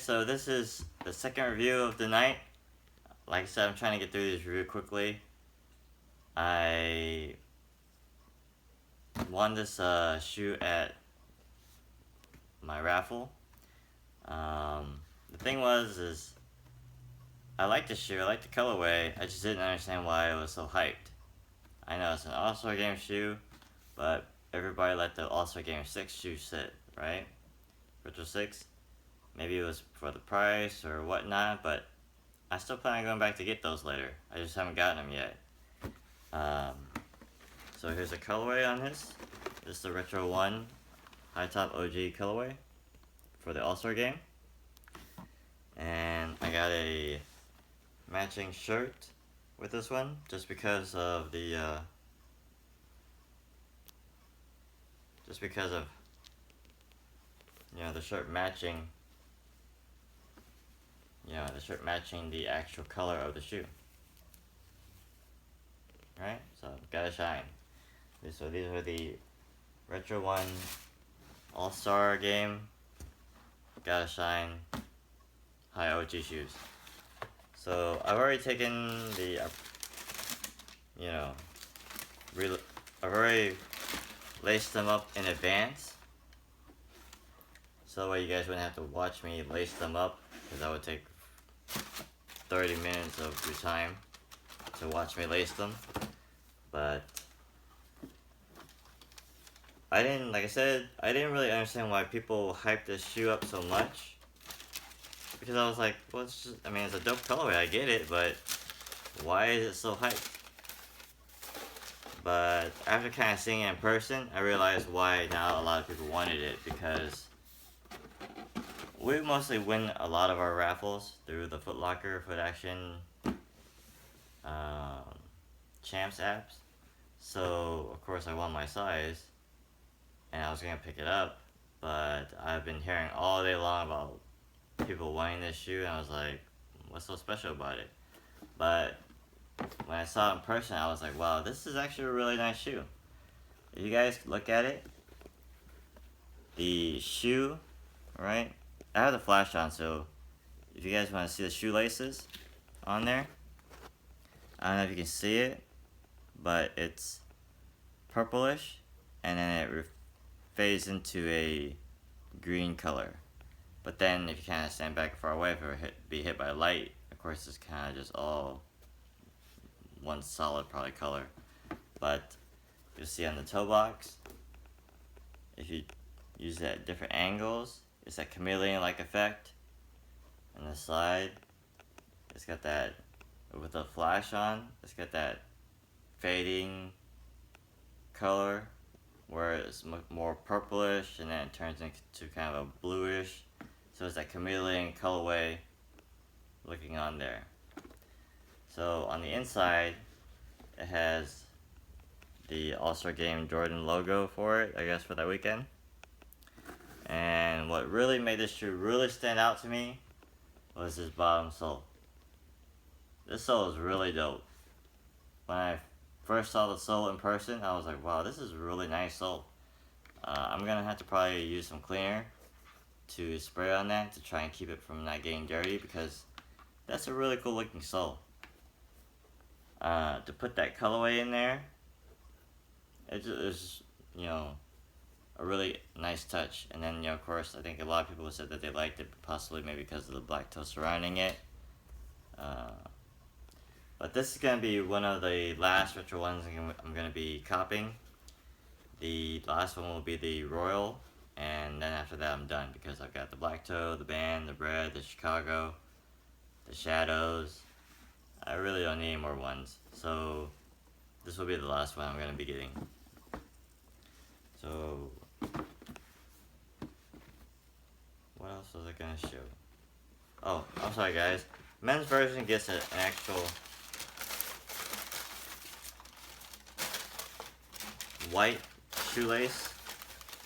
so this is the second review of the night. Like I said, I'm trying to get through this review quickly. I won this shoe at my raffle. The thing is I like the shoe, I like the colorway, I just didn't understand why it was so hyped. I know it's an All-Star Game shoe, but everybody let the All-Star Game 6 shoe sit, right? Retro 6. Maybe it was for the price or whatnot, but I still plan on going back to get those later. I just haven't gotten them yet. So here's a colorway on this. This is the Retro 1 High Top OG colorway for the All-Star Game. And I got a matching shirt with this one just because of the the shirt matching the actual color of the shoe. Right? So gotta shine. So these are the Retro 1 All-Star Game Gotta Shine High OG shoes. So I've already taken the I've already laced them up in advance, so that way you guys wouldn't have to watch me lace them up, because that would take 30 minutes of your time to watch me lace them. But I didn't really understand why people hype this shoe up so much, because I was like, well, it's a dope colorway, I get it, but why is it so hyped? But after kind of seeing it in person, I realized why now a lot of people wanted it, because we mostly win a lot of our raffles through the Foot Locker, Foot Action, Champs apps. So of course I won my size, and I was gonna pick it up, but I've been hearing all day long about people wanting this shoe, and I was like, what's so special about it? But when I saw it in person, I was like, wow, this is actually a really nice shoe. If you guys look at it, the shoe, right? I have the flash on, so if you guys want to see the shoelaces on there, I don't know if you can see it, but it's purplish, and then it fades into a green color. But then if you kind of stand back far away, if it were be hit by light, of course it's kind of just all one solid probably color. But you'll see on the toe box, if you use it at different angles, it's that chameleon-like effect. On the side, it's got that, with the flash on, it's got that fading color where it's more purplish, and then it turns into kind of a bluish. So it's that chameleon colorway looking on there. So on the inside, it has the All-Star Game Jordan logo for it, I guess, for that weekend. And what really made this shoe really stand out to me was this bottom sole. This sole is really dope. When I first saw the sole in person, I was like, wow, this is a really nice sole. I'm gonna have to probably use some cleaner to spray on that to try and keep it from not getting dirty, because that's a really cool looking sole. To put that colorway in there, it's a really nice touch. And then of course I think a lot of people said that they liked it, possibly maybe because of the black toe surrounding it. But this is going to be one of the last retro ones I'm going to be copying. The last one will be the Royal, and then after that I'm done, because I've got the black toe, the band, the red, the Chicago, the shadows. I really don't need any more ones, so this will be the last one I'm going to be getting. So what else was I going to show? Oh, I'm sorry guys. Men's version gets an actual white shoelace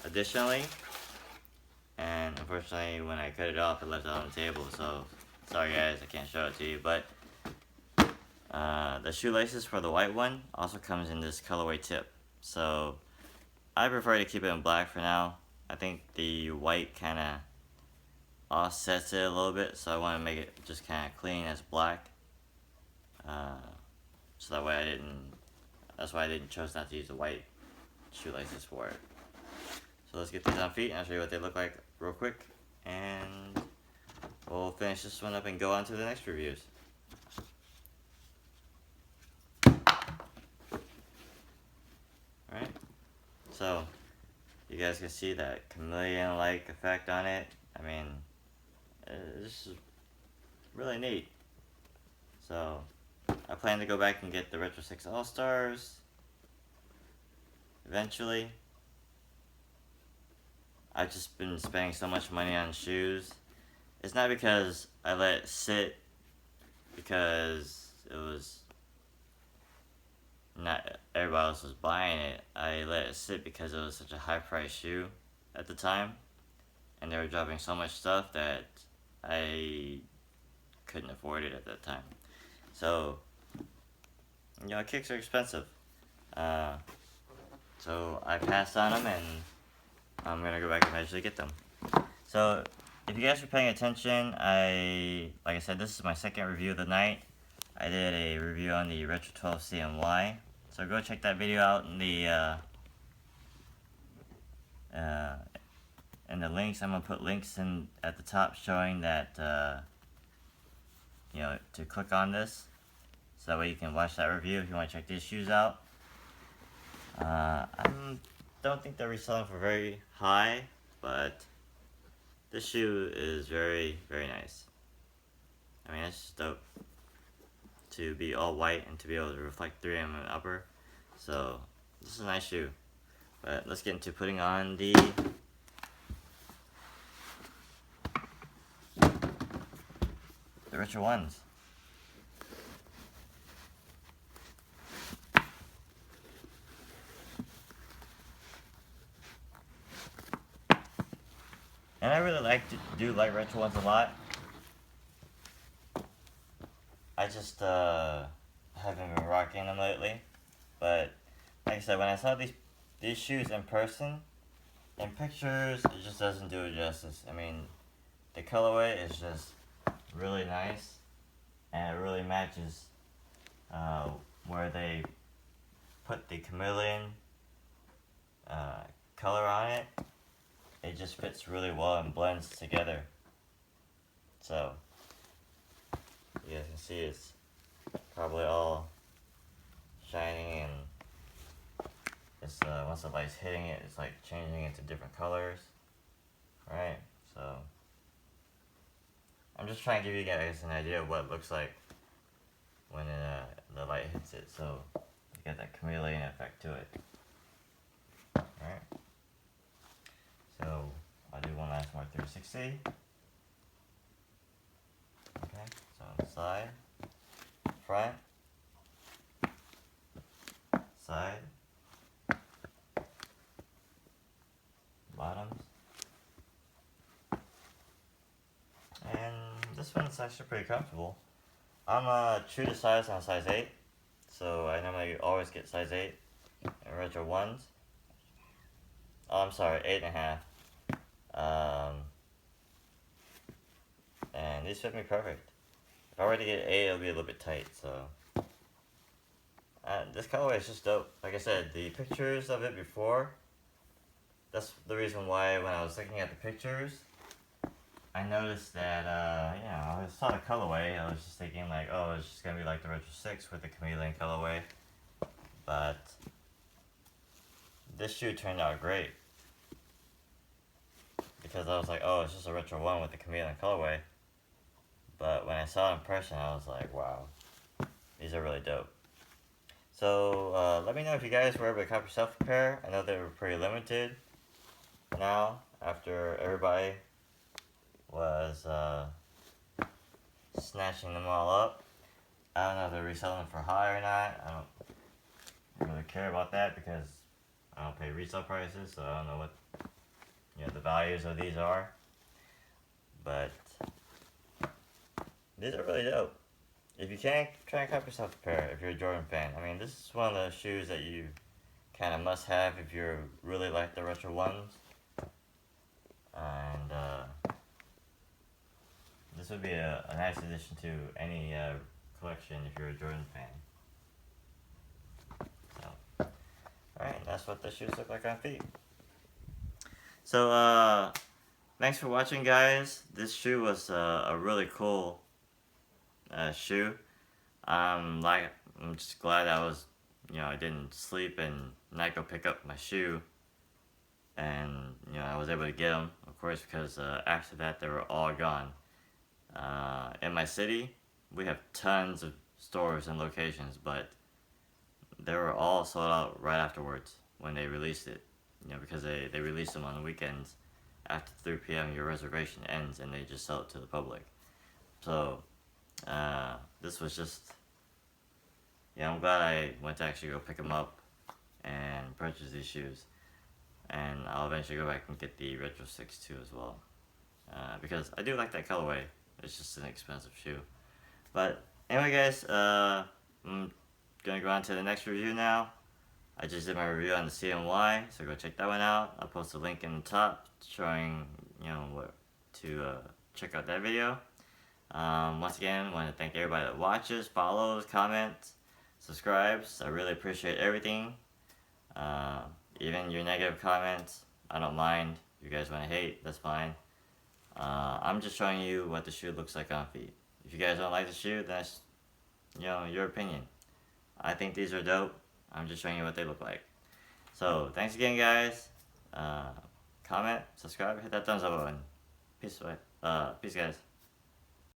additionally, and unfortunately when I cut it off, it left it on the table, so sorry guys, I can't show it to you. But the shoelaces for the white one also comes in this colorway tip, so I prefer to keep it in black for now. I think the white kind of offsets it a little bit, so I want to make it just kind of clean as black. So that way that's why I didn't chose not to use the white shoelaces for it. So let's get these on feet and I'll show you what they look like real quick, and we'll finish this one up and go on to the next reviews. Alright, so you guys can see that chameleon-like effect on it. I mean, this is really neat. So I plan to go back and get the Retro 6 All-Stars eventually. I've just been spending so much money on shoes. It's not because I let it sit because it was not everybody else was buying it. I let it sit because it was such a high price shoe at the time, and they were dropping so much stuff that I couldn't afford it at that time. So, you know, kicks are expensive. So I passed on them, and I'm gonna go back and eventually get them. So if you guys are paying attention, like I said, this is my second review of the night. I did a review on the Retro 12 CMY, so go check that video out in the links. I'm gonna put links in at the top showing that you know, to click on this, so that way you can watch that review if you want to check these shoes out. I don't think they're reselling for very high, but this shoe is very, very nice. I mean, it's just dope to be all white and to be able to reflect 3M in the upper. So this is a nice shoe. But let's get into putting on the Retro ones. And I really do like Retro ones a lot. I just haven't been rocking them lately. But like I said, when I saw these shoes in person, in pictures, it just doesn't do it justice. I mean, the colorway is just really nice, and it really matches where they put the chameleon color on it. It just fits really well and blends together. So you guys can see it's probably all shiny, and it's once the light's hitting it, it's like changing into different colors. Right? So I'm just trying to give you guys an idea of what it looks like when the light hits it, so you get that chameleon effect to it. Alright? So I'll do one last more 360. Okay, so on the side, front, side, bottoms, and this one's actually pretty comfortable. I'm true to size on size 8, so I normally always get size 8 in Retro 1s. Oh, I'm sorry, 8.5. And these fit me perfect. If I were to get 8, it'll be a little bit tight, so. This colorway is just dope. Like I said, the pictures of it before, that's the reason why when I was looking at the pictures, I noticed that, you know, I saw the colorway, I was just thinking like, oh, it's just gonna be like the Retro 6 with the chameleon colorway. But this shoe turned out great. Because I was like, oh, it's just a Retro 1 with the chameleon colorway. But when I saw it in person, I was like, wow, these are really dope. So let me know if you guys were able to cop yourself a pair. I know they were pretty limited now after everybody was snatching them all up. I don't know if they're reselling for high or not. I don't really care about that because I don't pay resale prices, so I don't know what, you know, the values of these are. But these are really dope. If you can, try and cop yourself a pair if you're a Jordan fan. I mean, this is one of those shoes that you kind of must have if you really like the Retro 1s. And this would be a nice addition to any collection if you're a Jordan fan. So, alright, that's what the shoes look like on feet. So, thanks for watching, guys. This shoe was a really cool shoe. I'm just glad I didn't sleep and not go pick up my shoe. And, I was able to get them, of course, because after that, they were all gone. In my city, we have tons of stores and locations, but they were all sold out right afterwards when they released it. Because they release them on the weekends. After 3 p.m., your reservation ends, and they just sell it to the public. So, this was just... I'm glad I went to actually go pick them up and purchase these shoes. And I'll eventually go back and get the Retro 6 too as well. Because I do like that colorway. It's just an expensive shoe. But anyway, guys, I'm gonna go on to the next review now. I just did my review on the CNY, so go check that one out. I'll post a link in the top showing, what to check out that video. Once again, I want to thank everybody that watches, follows, comments, subscribes. I really appreciate everything. Even your negative comments, I don't mind. If you guys want to hate, that's fine. I'm just showing you what the shoe looks like on feet. If you guys don't like the shoe, that's, your opinion. I think these are dope. I'm just showing you what they look like. So, thanks again, guys. Comment, subscribe, hit that thumbs up button. Peace, guys.